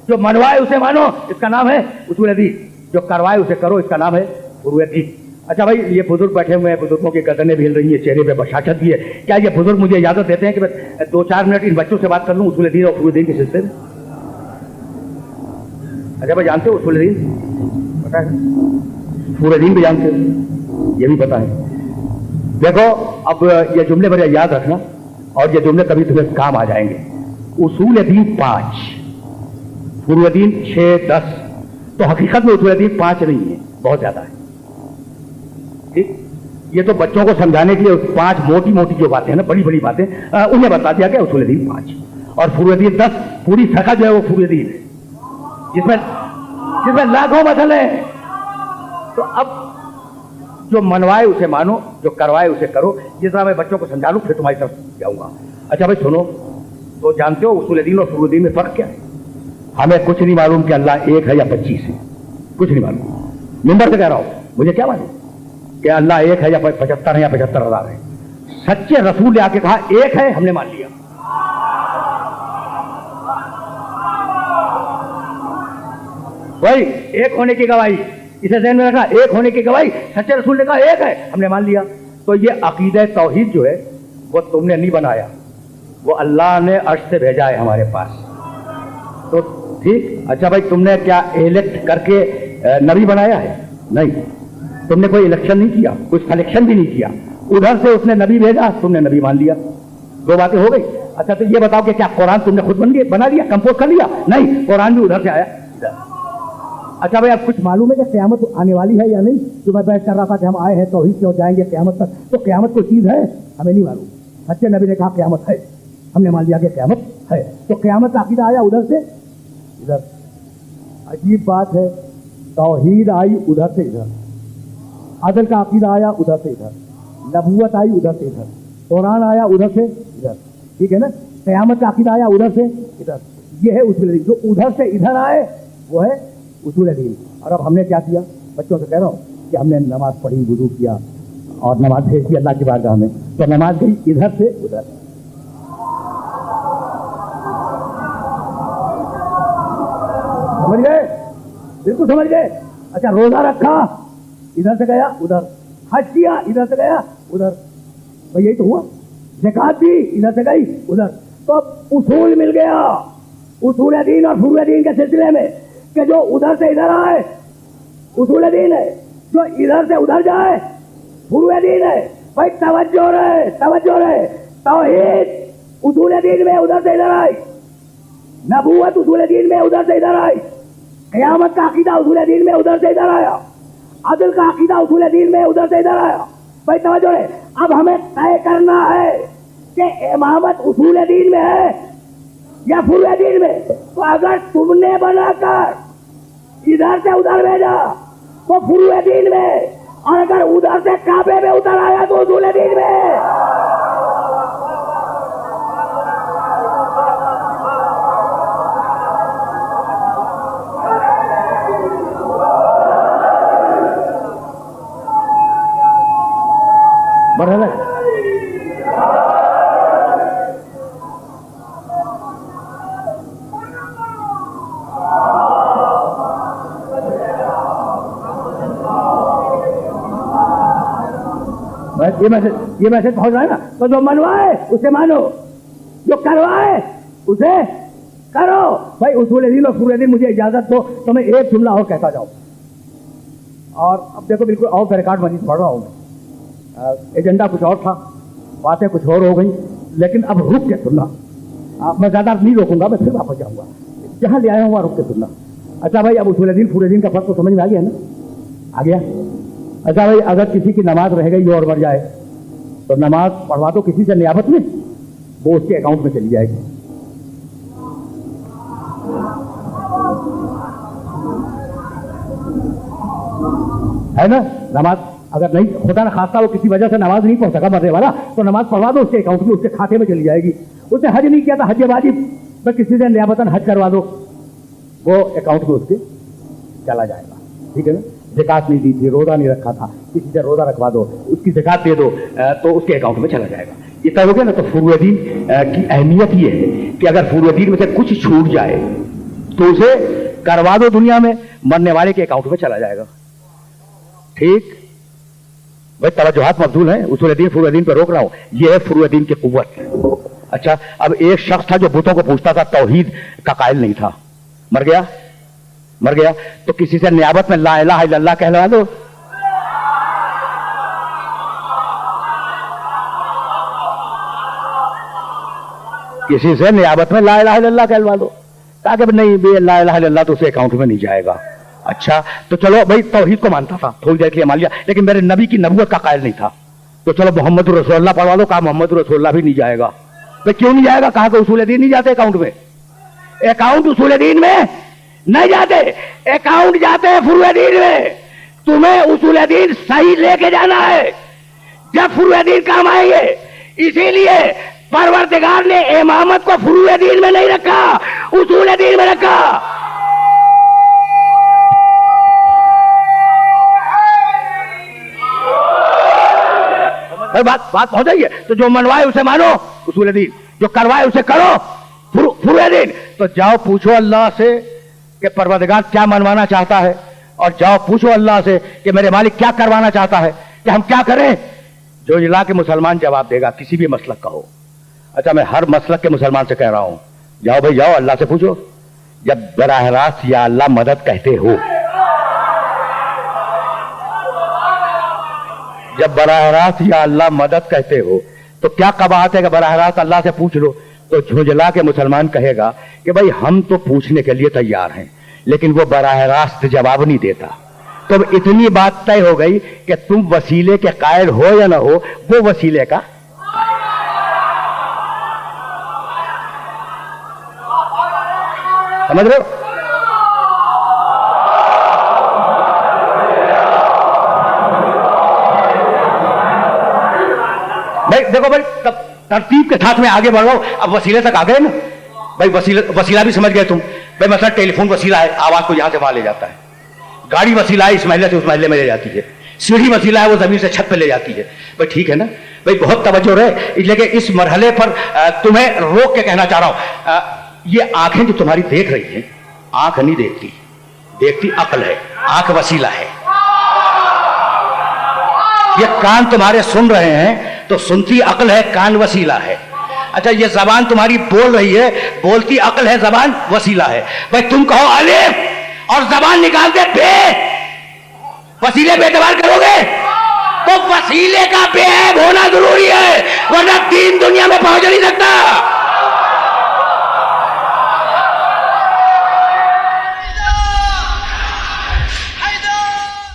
जो मनवाए उसे मानो, इसका नाम है उसूल दीन। जो करवाए उसे करो, इसका नाम है फुरूए दीन। अच्छा भाई, ये बुजुर्ग बैठे हुए हैं, बुजुर्गों की गर्दनें भी हिल रही है, चेहरे पे बशाशत भी है। क्या ये बुजुर्ग मुझे इजाजत देते हैं कि मैं 2-4 मिनट इन बच्चों से बात कर लूं उसूल दीन और फुरूए दीन के सिलसिले में? अच्छा भाई, जानते हो उसूल दीन? पता है? फुरूए दीन भी जानते हो? ये भी पता है। देखो, अब ये जुमले बड़े याद रखना, और ये जुमले कभी तुम्हें काम आ जाएंगे। उसूल दीन 5, फुरूए दीन 6-10। तो हकीकत में उसूल दीन 5 नहीं है, बहुत ज्यादा है। ठीक, ये तो बच्चों को समझाने के लिए 5 मोटी मोटी जो बातें हैं ना, बड़ी बड़ी बातें, उन्हें बता दिया गया उसूल दीन 5। और फुरूए दीन 10। पूरी शाखा जो है वो फुरूए दीन है, जिसमें लाखों मसले हैं। तो अब जो मनवाए उसे मानो, जो करवाए उसे करो। जिस तरह मैं बच्चों को समझा लूं, फिर तुम्हारी तरफ जाऊंगा। अच्छा भाई सुनो, तो जानते हो उसूल दीन और फुरूए दीन में फर्क क्या है? हमें कुछ नहीं मालूम कि अल्लाह 1 है या 25 है, कुछ नहीं मालूम। मिंबर से कह रहा हूं, मुझे क्या मालूम कि अल्लाह 1 है या 75 है या 75,000 है। सच्चे रसूल ने आके कहा 1 है, हमने मान लिया। भाई 1 होने की गवाही, इसे ज़हन में रखना, 1 होने की गवाही, सच्चे रसूल ने कहा 1 है, हमने मान लिया। तो ये अकीदा तौहीद जो है वो तुमने नहीं बनाया, वो अल्लाह ने अर्श से भेजा है हमारे पास। तो ठीक। अच्छा भाई, तुमने क्या इलेक्ट करके नबी बनाया है? नहीं। तुमने कोई इलेक्शन नहीं किया, कोई सिलेक्शन भी नहीं किया, उधर से उसने नबी भेजा, तुमने नबी मान लिया। 2 बातें हो गई। अच्छा तो ये बताओ कि क्या कुरान तुमने खुद बना लिया, कंपोज कर लिया? नहीं, कुरान भी उधर से आया। अच्छा भाई, अब कुछ मालूम है कि क़यामत आने वाली है या नहीं? जो मैं बहस कर रहा था कि हम आए हैं तौहीद से और जाएंगे क़यामत तक, तो क़यामत कोई चीज़ है? हमें नहीं मालूम। सच्चे नबी ने कहा क़यामत है, हमने मान लिया कि क़यामत है। तो क़यामत का अकीदा आया उधर से इधर। अजीब बात है, तौहीद आई उधर से इधर, अदल का अकीदा आया उधर से इधर, नबूवत आई उधर से इधर, कुरान आया उधर से इधर। ठीक है ना? क़यामत का अकीदा आया उधर से इधर। ये है उसूल दीन। जो उधर से इधर आए वो है उसूल दीन। और अब हमने क्या किया? बच्चों से कह रहा हूँ कि हमने नमाज पढ़ी, वुज़ू किया और नमाज भेज दी अल्लाह की बारगाह में, तो नमाज गई इधर से उधर। समझ गए? बिल्कुल समझ गए। अच्छा, रोजा रखा, इधर से गया उधर। हज किया, इधर से गया उधर। भाई यही तो हुआ। ज़कात दी, इधर से गई उधर। तो अब उसूल मिल गया उसूल दीन और फुरूए दीन के सिलसिले में, कि जो उधर से इधर आए उसूल दीन है, जो इधर से उधर जाए फुरूए दीन है। भाई तवज्जो रहे, तवज्जो रहे। तौहीद उसूल दीन में उधर से इधर आई, नबूवत उसूल दीन में उधर से इधर आई, क़यामत का अकीदा उसूल दीन में उधर से इधर आया, अदल का अकीदा उसूल दीन में उधर से इधर आया। भाई तवज्जो रहे। अब हमें तय करना है कि इमामत उसूल दीन में है या फुरूए दीन में। तो अगर तुमने बनाकर इधर से उधर भेजा तो फुरूए दीन में, और अगर उधर से काबे में उतर आया तो उसूल दीन में। बराबर। ये मैसेज पहुंच रहा है ना? तो जो मनवाए उसे मानो, जो करवाए उसे करो। भाई उसूल दीन और फुरूए दीन, मुझे इजाजत दो तो मैं एक जुमला और कहता जाऊं। और अब देखो, बिल्कुल ऑफ द रिकॉर्ड मजीद पढ़ रहा हूं मैं। एजेंडा कुछ और था, बातें कुछ और हो गई, लेकिन अब रुक के सुनना। मैं ज्यादा नहीं रोकूंगा, मैं फिर वापस जाऊंगा। जहां ले आया हूं वहां रुक के सुनना। अच्छा भाई, अब उसूल दीन फुरूए दीन का फर्क तो समझ में आ गया ना? आ गया। अच्छा भाई, अगर किसी की नमाज रह गई और मर जाए तो नमाज पढ़वा दो किसी से नियाबत में, वो उसके अकाउंट में चली जाएगी। है ना? नमाज अगर नहीं, खुदा न खास्ता वो किसी वजह से नमाज नहीं पढ़ सका मरने वाला, तो नमाज पढ़वा दो उसके अकाउंट में, उसके खाते में चली जाएगी। उसने हज नहीं किया था, हज वाजिब, बस किसी से नियाबतन हज करवा दो, वो अकाउंट में उसके चला जाएगा। ठीक है ना? ज़कात नहीं दी थी, रोज़ा नहीं रखा था, किसी से रोज़ा रखवा दो, उसकी ज़कात दे दो, तो उसके अकाउंट में चला जाएगा। इतना हो गया ना? तो फुरूए दीन की अहमियत ये है कि अगर फुरूए दीन में से कुछ छूट जाए तो उसे करवा दो दुनिया में, मरने वाले के अकाउंट में चला जाएगा। ठीक भाई, तवज्जुहात मफजूल है, उसूल-ए-दीन फुरूए-दीन पे रोक रहा हूं, ये है फुरूए-दीन की कुव्वत। अच्छा, अब एक शख्स था जो बुतों को पूछता था, तौहीद का कायल नहीं था, मर गया, मर गया, तो किसी से नियाबत में ला इलाहा इल्लल्लाह कहलवा दो। किसी से नियाबत में ला इलाहा इल्लल्लाह कहलवा दो, ताकि नहीं बे ला इलाहा इल्लल्लाह तो उसे अकाउंट में नहीं जाएगा। अच्छा, तो चलो भाई, तौहीद को मानता था, थोड़ी देर के लिए मान लिया, लेकिन मेरे नबी की नबूवत का कायल नहीं था, तो चलो मोहम्मद रसूलुल्लाह पढ़वा दो, कहा मोहम्मद रसूलुल्लाह भी नहीं जाएगा। भाई क्यों नहीं जाएगा? कहा कि उसूल-ए-दीन नहीं जाते अकाउंट में, अकाउंट उसूल-ए-दीन में नहीं जाते, अकाउंट जाते हैं फुरूए-दीन में। तुम्हें उसूल-ए-दीन सही लेके जाना है, जब फुरूए-दीन काम आएंगे। इसीलिए परवरदिगार ने इमामत को फुरूए-दीन में नहीं रखा, उसूल-ए-दीन में रखा। बात पहुंच जाइए। तो जो मनवाए उसे मानो उसूल-ए-दीन, जो करवाए उसे करो फुरूए-दीन। तो जाओ पूछो अल्लाह से कि परवरदिगार क्या मनवाना चाहता है, और जाओ पूछो अल्लाह से कि मेरे मालिक क्या करवाना चाहता है, कि हम क्या करें। जो इला के मुसलमान जवाब देगा, किसी भी मसलक का हो। अच्छा, मैं हर मसलक के मुसलमान से कह रहा हूं, जाओ भाई जाओ अल्लाह से पूछो। जब बराह रास्त या अल्लाह मदद कहते हो, जब बराह रास्त या अल्लाह मदद कहते हो, तो क्या कबाहत है कि बराह रास्त अल्लाह से पूछ लो। तो झुंझला के मुसलमान कहेगा कि भाई हम तो पूछने के लिए तैयार हैं, लेकिन वो बराह रास्त जवाब नहीं देता। तो इतनी बात तय हो गई कि तुम वसीले के कायल हो या ना हो, वो वसीले का। समझ रहे हो? भाई देखो भाई, तब तरतीब के साथ में आगे बढ़ रहा हूं। अब वसीले तक आ गए ना भाई, वसीला भी समझ गए तुम। भाई मतलब टेलीफोन वसीला है, आवाज को यहां से वहां ले जाता है। गाड़ी वसीला है, इस महल्ले से उस महल्ले में ले जाती है। सीढ़ी वसीला है, वो जमीन से छत पे ले जाती है। भाई ठीक है ना भाई, बहुत तवज्जो रहे। लेकिन इस मरहले पर तुम्हें रोक के कहना चाह रहा हूं, ये आंखें जो तुम्हारी देख रही हैं, आंख नहीं देखती, देखती अक्ल है। आंख वसीला है। ये कान तुम्हारे सुन रहे हैं, तो सुनती अक्ल है, कान वसीला है। अच्छा, ये जबान तुम्हारी बोल रही है, बोलती अक्ल है, जबान वसीला है। भाई तुम कहो अलिफ और जबान निकाल दे बे, वसीले पे एतबार करोगे? तो वसीले का बेऐब होना जरूरी है, वरना दीन दुनिया में पहुंच नहीं सकता।